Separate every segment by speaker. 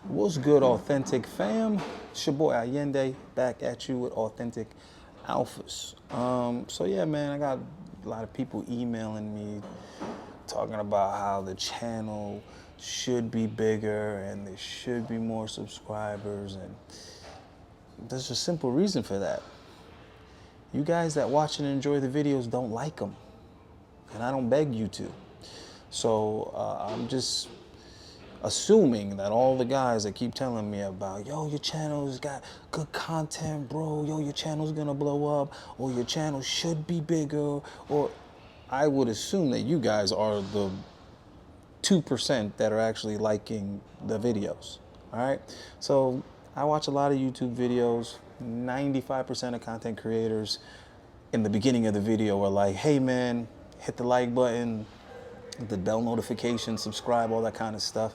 Speaker 1: What's good, authentic fam? It's your boy Allende back at you with authentic alphas. So yeah, man, I got a lot of people emailing me talking about how the channel should be bigger and there should be more subscribers, and there's a simple reason for that. You guys that watch and enjoy the videos don't like them, and I don't beg you to. So I'm just assuming that all the guys that keep telling me about, yo, your channel's got good content, bro, yo, your channel's gonna blow up, or your channel should be bigger, or I would assume that you guys are the 2% that are actually liking the videos. All right, so I watch a lot of YouTube videos. 95% of content creators in the beginning of the video are like, hey man, hit the like button, the bell notification, subscribe, all that kind of stuff.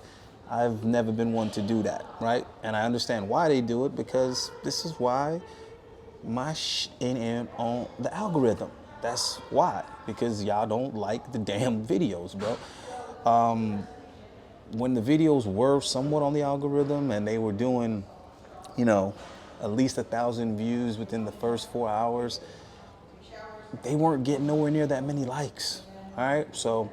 Speaker 1: I've never been one to do that, right? And I understand why they do it, because this is why my ain't on the algorithm. That's why, because y'all don't like the damn videos, bro. When the videos were somewhat on the algorithm and they were doing, you know, at least 1,000 views within the first 4 hours, they weren't getting nowhere near that many likes. All right, so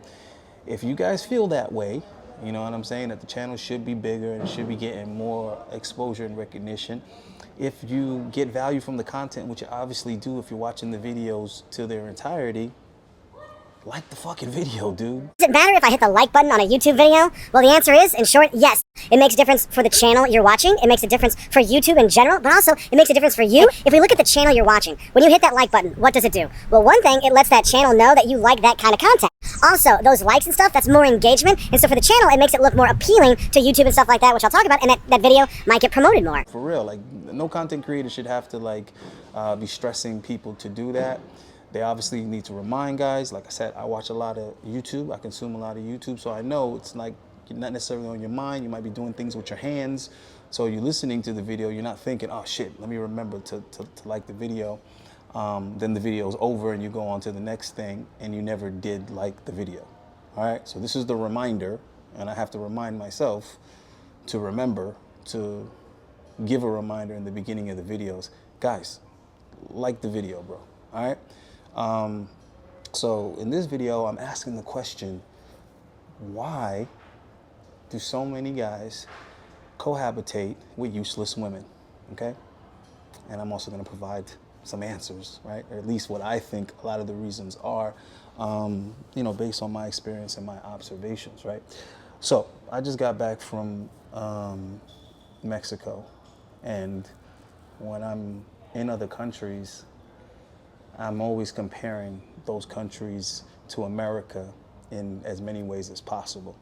Speaker 1: if you guys feel that way, you know what I'm saying, that the channel should be bigger and it should be getting more exposure and recognition, if you get value from the content, which you obviously do if you're watching the videos to their entirety, like the fucking video, dude.
Speaker 2: Does it matter if I hit the like button on a YouTube video? Well, the answer is, in short, yes. It makes a difference for the channel you're watching. It makes a difference for YouTube in general, but also it makes a difference for you. If we look at the channel you're watching, when you hit that like button, what does it do? Well, one thing, it lets that channel know that you like that kind of content. Also, those likes and stuff, that's more engagement. And so for the channel, it makes it look more appealing to YouTube and stuff like that, which I'll talk about, and that video might get promoted more.
Speaker 1: For real, like, no content creator should have to be stressing people to do that. They obviously need to remind guys. Like I said, I watch a lot of YouTube. I consume a lot of YouTube, so I know it's like you're not necessarily on your mind. You might be doing things with your hands. So you're listening to the video. You're not thinking, oh shit, let me remember to like the video. Then the video's over and you go on to the next thing and you never did like the video. All right, so this is the reminder, and I have to remind myself to remember to give a reminder in the beginning of the videos. Guys, like the video, bro. All right. So in this video, I'm asking the question, why do so many guys cohabitate with useless women? Okay. And I'm also going to provide some answers, right? Or at least what I think a lot of the reasons are, you know, based on my experience and my observations, right? So I just got back from Mexico, and when I'm in other countries, I'm always comparing those countries to America in as many ways as possible.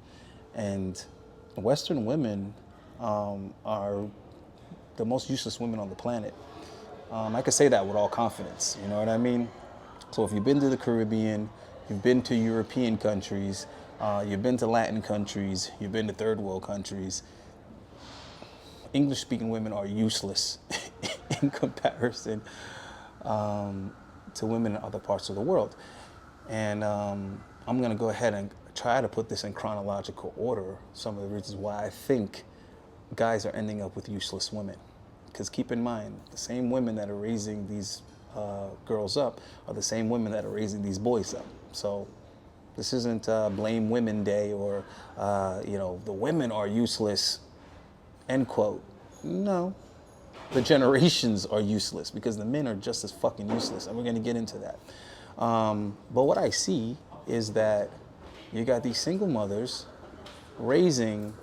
Speaker 1: And Western women are the most useless women on the planet. I could say that with all confidence, you know what I mean? So if you've been to the Caribbean, you've been to European countries, you've been to Latin countries, you've been to third world countries, English-speaking women are useless in comparison to women in other parts of the world. And I'm going to go ahead and try to put this in chronological order, some of the reasons why I think guys are ending up with useless women. Because keep in mind, the same women that are raising these girls up are the same women that are raising these boys up. So this isn't blame women day or, you know, the women are useless, end quote. No. The generations are useless because the men are just as fucking useless, and we're going to get into that. But what I see is that you got these single mothers raising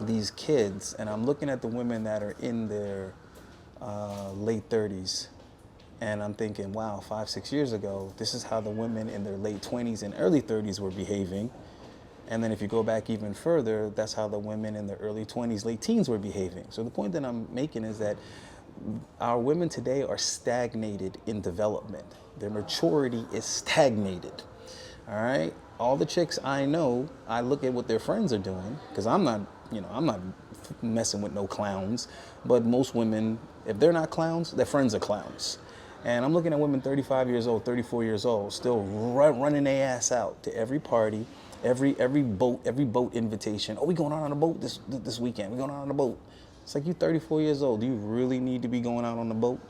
Speaker 1: these kids, and I'm looking at the women that are in their late 30s, and I'm thinking, wow, 5-6 years ago, this is how the women in their late 20s and early 30s were behaving. And then if you go back even further, that's how the women in their early 20s, late teens were behaving. So the point that I'm making is that our women today are stagnated in development. Their maturity is stagnated, all right? All the chicks I know, I look at what their friends are doing, because I'm not messing with no clowns, but most women, if they're not clowns, their friends are clowns. And I'm looking at women 35 years old, 34 years old, still running their ass out to every party, Every boat invitation. Oh, we going out on a boat this weekend. We going out on a boat. It's like, you 34 years old. Do you really need to be going out on the boat?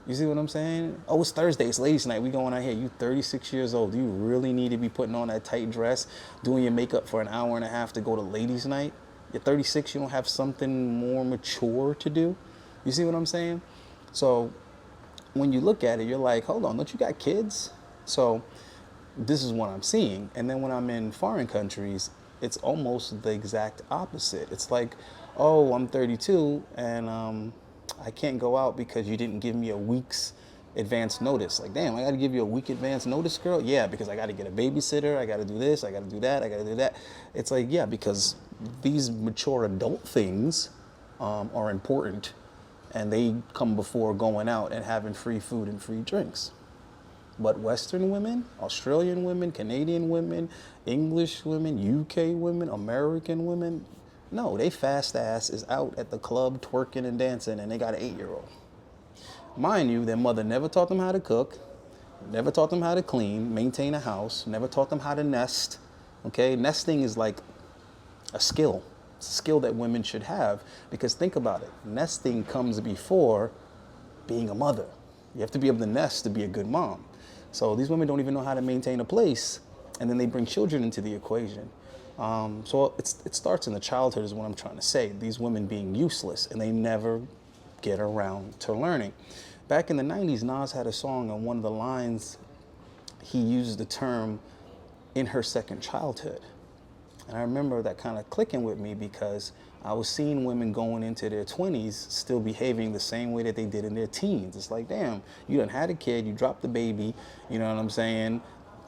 Speaker 1: You see what I'm saying? Oh, it's Thursday. It's ladies' night. We going out here. You 36 years old. Do you really need to be putting on that tight dress, doing your makeup for an hour and a half to go to ladies' night? You're 36. You don't have something more mature to do? You see what I'm saying? So when you look at it, you're like, hold on, don't you got kids? So this is what I'm seeing. And then when I'm in foreign countries, it's almost the exact opposite. It's like, oh, I'm 32 and I can't go out because you didn't give me a week's advance notice. Like, damn, I got to give you a week advance notice, girl? Yeah, because I got to get a babysitter. I got to do this. I got to do that. I got to do that. It's like, yeah, because these mature adult things are important, and they come before going out and having free food and free drinks. But Western women, Australian women, Canadian women, English women, UK women, American women, no, they fast ass is out at the club twerking and dancing, and they got an 8-year-old. Mind you, their mother never taught them how to cook, never taught them how to clean, maintain a house, never taught them how to nest. Okay, nesting is like a skill. It's a skill that women should have, because think about it. Nesting comes before being a mother. You have to be able to nest to be a good mom. So these women don't even know how to maintain a place, and then they bring children into the equation. So it starts in the childhood is what I'm trying to say. These women being useless, and they never get around to learning. Back in the 90s, Nas had a song, and one of the lines, he used the term "in her second childhood." And I remember that kind of clicking with me, because I was seeing women going into their 20s still behaving the same way that they did in their teens. It's like, damn, you done had a kid, you dropped the baby, you know what I'm saying?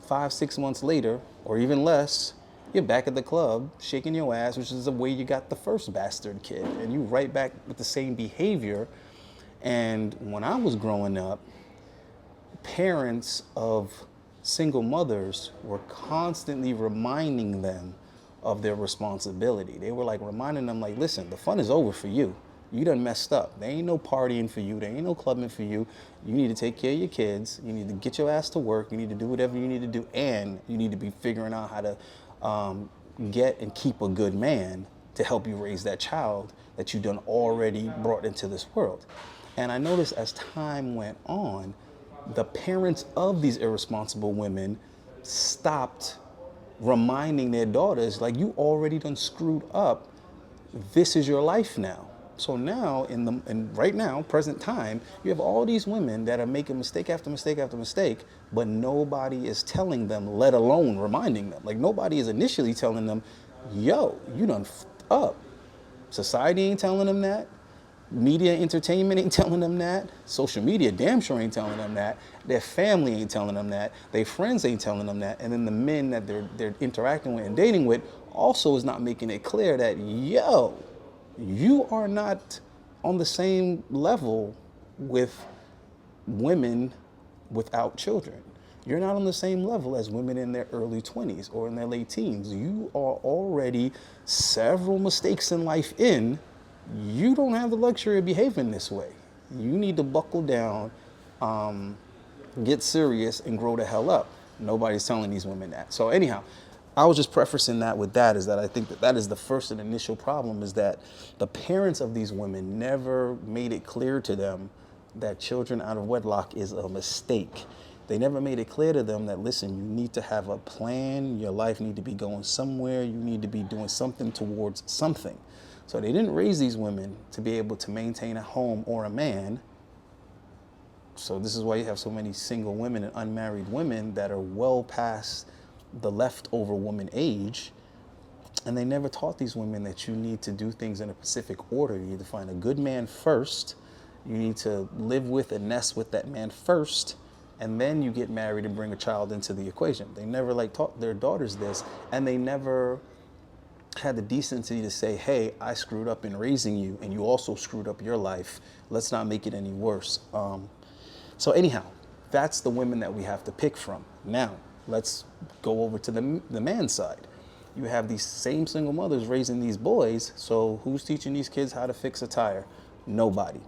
Speaker 1: 5-6 months later, or even less, you're back at the club shaking your ass, which is the way you got the first bastard kid. And you right back with the same behavior. And when I was growing up, parents of single mothers were constantly reminding them of their responsibility. They were like reminding them, like, listen, the fun is over for you. You done messed up. There ain't no partying for you. There ain't no clubbing for you. You need to take care of your kids. You need to get your ass to work. You need to do whatever you need to do. And you need to be figuring out how to get and keep a good man to help you raise that child that you done already brought into this world. And I noticed as time went on, the parents of these irresponsible women stopped reminding their daughters, like, you already done screwed up. This is your life now. So now, right now, present time, you have all these women that are making mistake after mistake after mistake, but nobody is telling them, let alone reminding them. Like, nobody is initially telling them, yo, you done f***ed up. Society ain't telling them that. Media entertainment ain't telling them that. Social media damn sure ain't telling them that. Their family ain't telling them that. Their friends ain't telling them that. And then the men that they're interacting with and dating with also is not making it clear that, yo, you are not on the same level with women without children. You're not on the same level as women in their early 20s or in their late teens. You are already several mistakes in life in. You don't have the luxury of behaving this way. You need to buckle down, get serious, and grow the hell up. Nobody's telling these women that. So anyhow, I was just prefacing that with that, is that I think that is the first and initial problem, is that the parents of these women never made it clear to them that children out of wedlock is a mistake. They never made it clear to them that, listen, you need to have a plan. Your life need to be going somewhere. You need to be doing something towards something. So they didn't raise these women to be able to maintain a home or a man. So this is why you have so many single women and unmarried women that are well past the leftover woman age. And they never taught these women that you need to do things in a specific order. You need to find a good man first. You need to live with and nest with that man first. And then you get married and bring a child into the equation. They never taught their daughters this, and they never had the decency to say, hey, I screwed up in raising you, and you also screwed up your life. Let's not make it any worse. So anyhow, that's the women that we have to pick from. Now, let's go over to the man's side. You have these same single mothers raising these boys, so who's teaching these kids how to fix a tire? Nobody.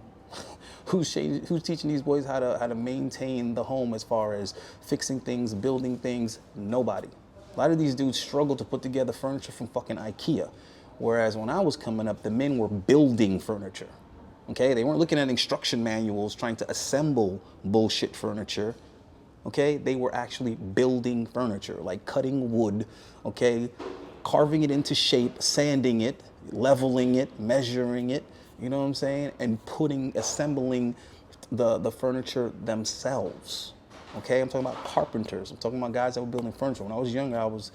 Speaker 1: Who's teaching these boys how to maintain the home as far as fixing things, building things? Nobody. A lot of these dudes struggle to put together furniture from fucking IKEA. Whereas when I was coming up, the men were building furniture. Okay, they weren't looking at instruction manuals trying to assemble bullshit furniture. Okay, they were actually building furniture, like cutting wood, okay, carving it into shape, sanding it, leveling it, measuring it, you know what I'm saying, and assembling the furniture themselves. Okay, I'm talking about carpenters. I'm talking about guys that were building furniture. When I was younger, I was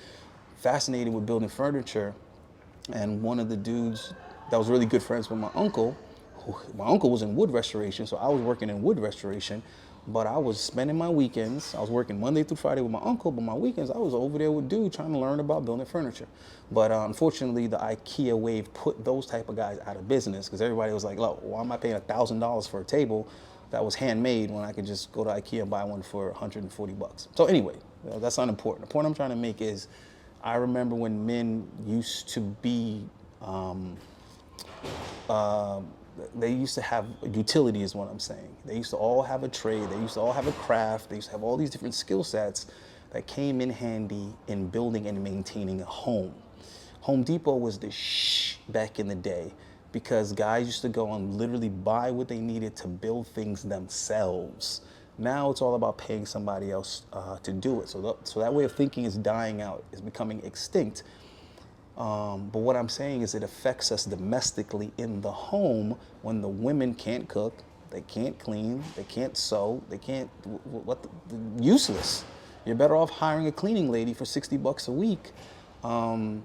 Speaker 1: fascinated with building furniture, and one of the dudes that was really good friends with my uncle was in wood restoration, so I was working in wood restoration, but I was spending my weekends, I was working Monday through Friday with my uncle, but my weekends I was over there with dude trying to learn about building furniture. But unfortunately, the IKEA wave put those type of guys out of business because everybody was like, look, why am I paying $1,000 for a table that was handmade when I could just go to IKEA and buy one for 140 bucks? So anyway, that's not important. The point I'm trying to make is I remember when men used to be they used to have utility is what I'm saying. They used to all have a trade. They used to all have a craft. They used to have all these different skill sets that came in handy in building and maintaining a home. Home Depot was the back in the day because guys used to go and literally buy what they needed to build things themselves. Now it's all about paying somebody else to do it. So that way of thinking is dying out, is becoming extinct. But what I'm saying is it affects us domestically in the home when the women can't cook, they can't clean, they can't sew, they can't, useless. You're better off hiring a cleaning lady for 60 bucks a week than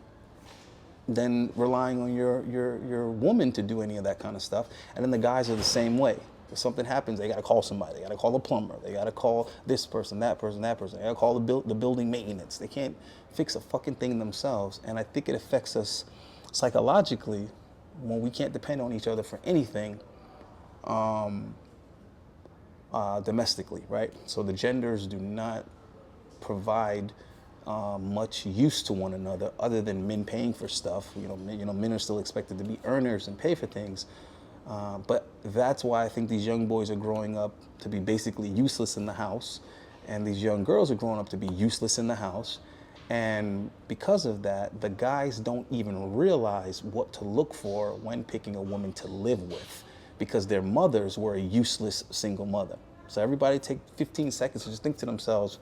Speaker 1: relying on your woman to do any of that kind of stuff. And then the guys are the same way. If something happens, they gotta call somebody. They gotta call a plumber. They gotta call this person, that person, that person. They gotta call the building maintenance. They can't fix a fucking thing themselves. And I think it affects us psychologically when we can't depend on each other for anything domestically, right? So the genders do not provide much use to one another other than men paying for stuff. Men are still expected to be earners and pay for things. But that's why I think these young boys are growing up to be basically useless in the house, and these young girls are growing up to be useless in the house. And because of that, the guys don't even realize what to look for when picking a woman to live with, because their mothers were a useless single mother. So everybody take 15 seconds to just think to themselves,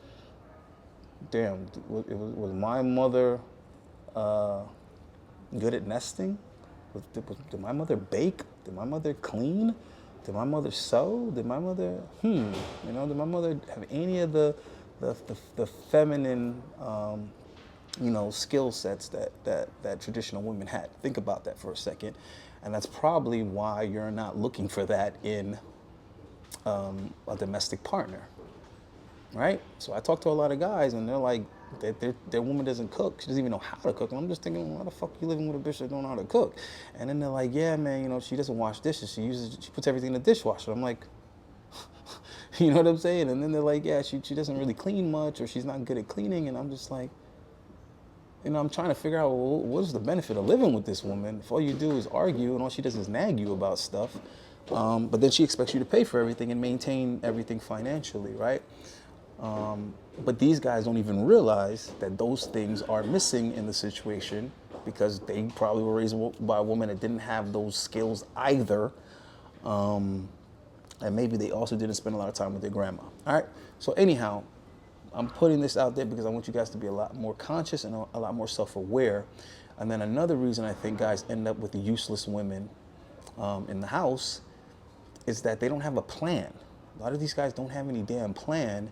Speaker 1: damn, was my mother good at nesting? Did my mother bake? Did my mother clean? Did my mother sew? Did my mother, did my mother have any of the feminine, skill sets that traditional women had? Think about that for a second. And that's probably why you're not looking for that in a domestic partner, right? So I talk to a lot of guys and they're like, their woman doesn't cook. She doesn't even know how to cook. And I'm just thinking, why the fuck you living with a bitch that don't know how to cook? And then they're like, yeah, man, she doesn't wash dishes. She puts everything in the dishwasher. I'm like, you know what I'm saying? And then they're like, yeah, she doesn't really clean much, or she's not good at cleaning. And I'm just like, I'm trying to figure out, well, what's the benefit of living with this woman if all you do is argue and all she does is nag you about stuff? But then she expects you to pay for everything and maintain everything financially, right? But these guys don't even realize that those things are missing in the situation because they probably were raised by a woman that didn't have those skills either. And maybe they also didn't spend a lot of time with their grandma. All right. So anyhow, I'm putting this out there because I want you guys to be a lot more conscious and a lot more self-aware. And then another reason I think guys end up with useless women in the house is that they don't have a plan. A lot of these guys don't have any damn plan.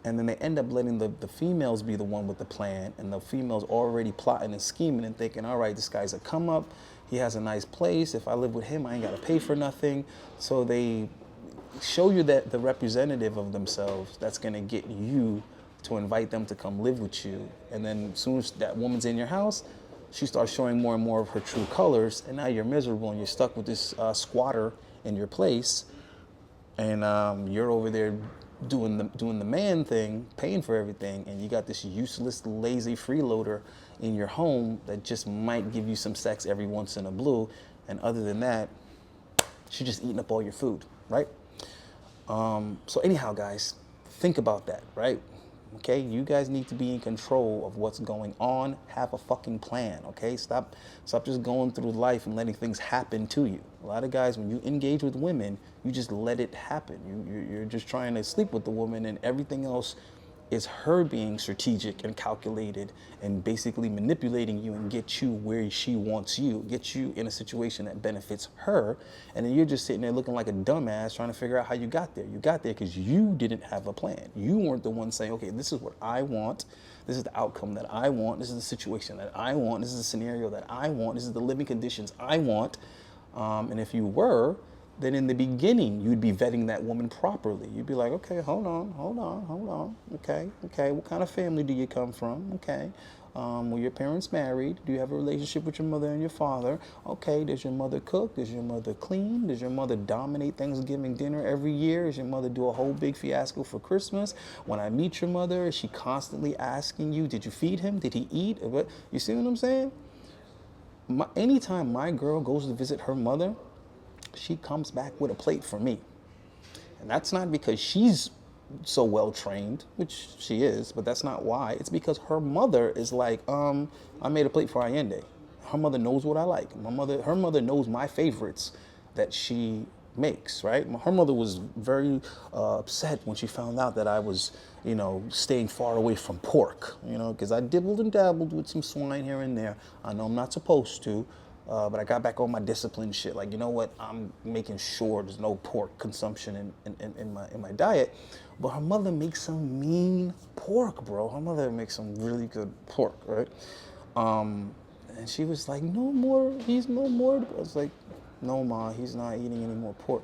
Speaker 1: And then they end up letting the females be the one with the plan, and the females already plotting and scheming and thinking, all right, this guy's a come up, he has a nice place, if I live with him, I ain't gotta pay for nothing. So they show you that the representative of themselves that's gonna get you to invite them to come live with you. And then as soon as that woman's in your house, she starts showing more and more of her true colors, and now you're miserable and you're stuck with this squatter in your place, and you're over there doing the man thing, paying for everything, and you got this useless, lazy freeloader in your home that just might give you some sex every once in a blue, and other than that, she's just eating up all your food, right? So anyhow, guys, think about that, right? Okay, you guys need to be in control of what's going on. Have a fucking plan. Okay, stop just going through life and letting things happen to you. A lot of guys, when you engage with women, you just let it happen. You're just trying to sleep with the woman, and everything else is her being strategic and calculated and basically manipulating you and get you where she wants you, get you in a situation that benefits her. And then you're just sitting there looking like a dumbass trying to figure out how you got there. You got there because you didn't have a plan. You weren't the one saying, okay, this is what I want. This is the outcome that I want. This is the situation that I want. This is the scenario that I want. This is the living conditions I want. And if you were, then in the beginning, you'd be vetting that woman properly. You'd be like, okay, hold on. Okay, what kind of family do you come from? Okay, were your parents married? Do you have a relationship with your mother and your father? Okay, does your mother cook? Does your mother clean? Does your mother dominate Thanksgiving dinner every year? Does your mother do a whole big fiasco for Christmas? When I meet your mother, is she constantly asking you, did you feed him? Did he eat? You see what I'm saying? Anytime my girl goes to visit her mother, she comes back with a plate for me. And that's not because she's so well trained, which she is, but that's not why. It's because her mother is like, I made a plate for Allende. Her mother knows what I like. Her mother knows my favorites that she makes, right? Her mother was very upset when she found out that I was, staying far away from pork, because I dibbled and dabbled with some swine here and there. I know I'm not supposed to. But I got back on my discipline shit. Like, you know what? I'm making sure there's no pork consumption in my diet. But her mother makes some mean pork, bro. Her mother makes some really good pork, right? And she was like, no more. He's no more. I was like, no, Ma, he's not eating any more pork.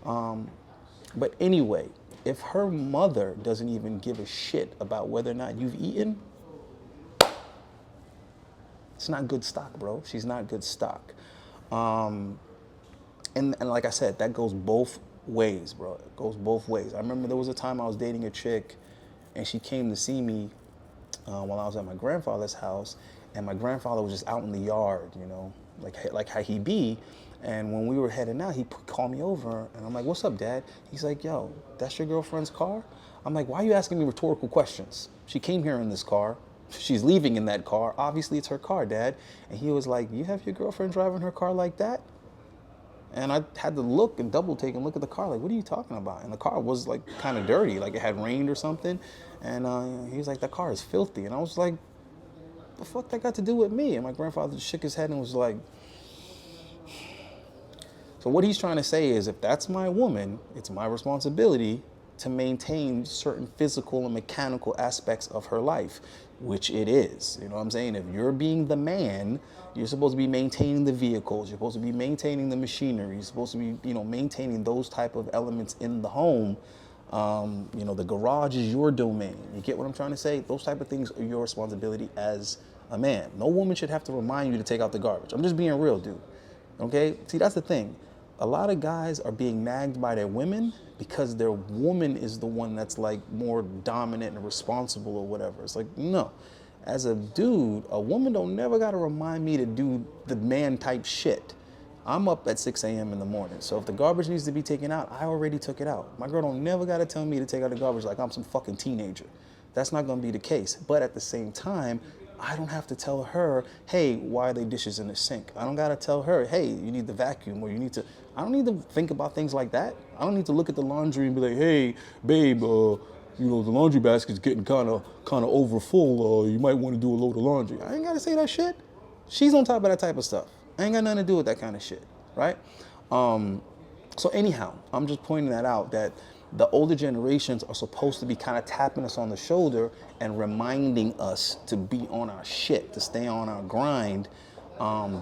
Speaker 1: But anyway, if her mother doesn't even give a shit about whether or not you've eaten, it's not good stock, bro. She's not good stock. And like I said, that goes both ways, bro. It goes both ways. I remember there was a time I was dating a chick, and she came to see me while I was at my grandfather's house, and my grandfather was just out in the yard, like how he be. And when we were heading out, he called me over, and I'm like, what's up, Dad? He's like, yo, that's your girlfriend's car? I'm like, why are you asking me rhetorical questions? She came here in this car. She's leaving in that car. Obviously, it's her car, Dad. And he was like, you have your girlfriend driving her car like that? And I had to look and double take and look at the car like, what are you talking about? And the car was like kind of dirty, like it had rained or something. And he was like, that car is filthy. And I was like, the fuck that got to do with me? And my grandfather just shook his head and was like, so what he's trying to say is, if that's my woman, it's my responsibility to maintain certain physical and mechanical aspects of her life, which it is. You know what I'm saying? If you're being the man, you're supposed to be maintaining the vehicles, you're supposed to be maintaining the machinery, you're supposed to be, maintaining those type of elements in the home. The garage is your domain. You get what I'm trying to say? Those type of things are your responsibility as a man. No woman should have to remind you to take out the garbage. I'm just being real, dude. Okay? See, that's the thing. A lot of guys are being nagged by their women because their woman is the one that's like more dominant and responsible or whatever. It's like, no. As a dude, a woman don't never gotta remind me to do the man type shit. I'm up at 6 a.m. in the morning. So if the garbage needs to be taken out, I already took it out. My girl don't never gotta tell me to take out the garbage like I'm some fucking teenager. That's not gonna be the case. But at the same time, I don't have to tell her, hey, why are they dishes in the sink? I don't gotta tell her, hey, you need the vacuum, or you need to, I don't need to think about things like that. I don't need to look at the laundry and be like, hey, babe, the laundry basket's getting kind of over full. You might want to do a load of laundry. I ain't gotta say that shit. She's on top of that type of stuff. I ain't got nothing to do with that kind of shit, right? So anyhow, I'm just pointing that out, that the older generations are supposed to be kind of tapping us on the shoulder and reminding us to be on our shit, to stay on our grind,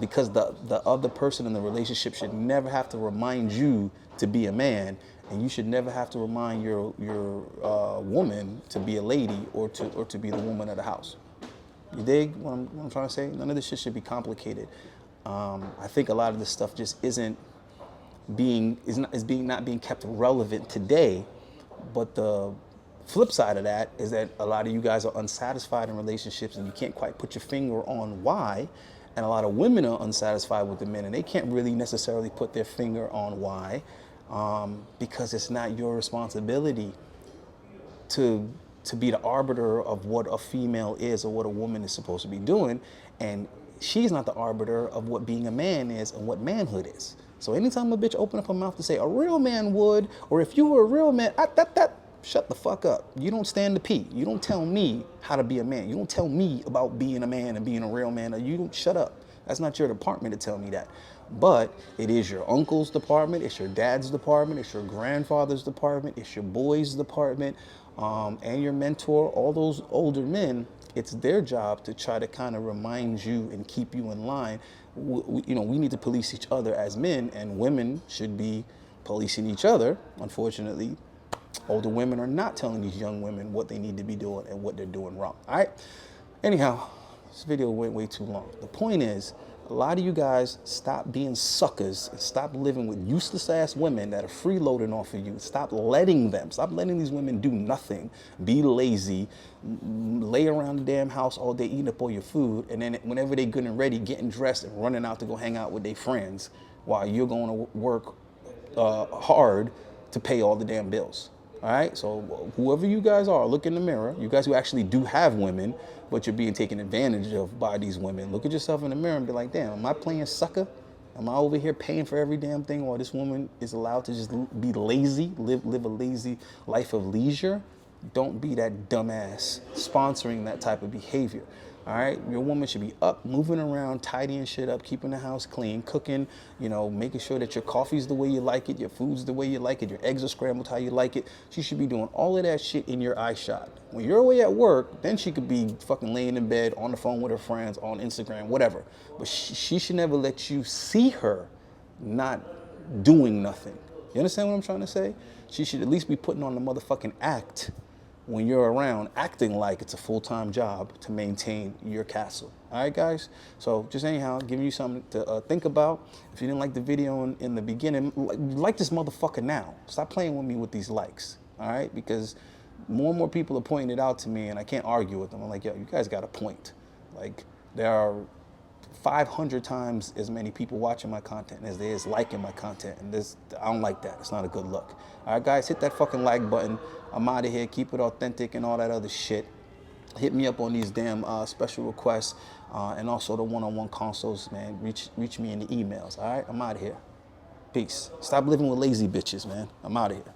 Speaker 1: because the other person in the relationship should never have to remind you to be a man, and you should never have to remind your woman to be a lady or to be the woman of the house. You dig what I'm trying to say? None of this shit should be complicated. I think a lot of this stuff just not being kept relevant today. But the flip side of that is that a lot of you guys are unsatisfied in relationships and you can't quite put your finger on why. And a lot of women are unsatisfied with the men and they can't really necessarily put their finger on why, because it's not your responsibility to to be the arbiter of what a female is or what a woman is supposed to be doing, and she's not the arbiter of what being a man is and what manhood is. So anytime a bitch open up her mouth to say a real man would, or if you were a real man, shut the fuck up. You don't stand to pee. You don't tell me how to be a man. You don't tell me about being a man and being a real man. Or you don't shut up. That's not your department to tell me that. But it is your uncle's department. It's your dad's department. It's your grandfather's department. It's your boy's department, and your mentor. All those older men. It's their job to try to kind of remind you and keep you in line. We need to police each other as men, and women should be policing each other. Unfortunately, older women are not telling these young women what they need to be doing and what they're doing wrong. All right? Anyhow, this video went way too long. The point is, a lot of you guys stop being suckers and stop living with useless ass women that are freeloading off of you. Stop letting these women do nothing, be lazy, lay around the damn house all day eating up all your food, and then whenever they're good and ready, getting dressed and running out to go hang out with their friends while you're going to work hard to pay all the damn bills. All right, so whoever you guys are, look in the mirror. You guys who actually do have women, but you're being taken advantage of by these women. Look at yourself in the mirror and be like, damn, am I playing sucker? Am I over here paying for every damn thing while this woman is allowed to just be lazy, live a lazy life of leisure? Don't be that dumbass sponsoring that type of behavior. All right, your woman should be up, moving around, tidying shit up, keeping the house clean, cooking, making sure that your coffee's the way you like it, your food's the way you like it, your eggs are scrambled how you like it. She should be doing all of that shit in your eye shot. When you're away at work, then she could be fucking laying in bed, on the phone with her friends, on Instagram, whatever. But she should never let you see her not doing nothing. You understand what I'm trying to say? She should at least be putting on the motherfucking act when you're around, acting like it's a full-time job to maintain your castle. All right, guys? So just anyhow, giving you something to think about. If you didn't like the video in the beginning, like this motherfucker now. Stop playing with me with these likes, all right? Because more and more people are pointing it out to me, and I can't argue with them. I'm like, yo, you guys got a point. Like, there are 500 times as many people watching my content as there is liking my content, and I don't like that. It's not a good look. All right, guys, hit that fucking like button. I'm out of here. Keep it authentic and all that other shit. Hit me up on these damn special requests and also the one-on-one consults, man. Reach me in the emails. All right, I'm out of here. Peace. Stop living with lazy bitches, man. I'm out of here.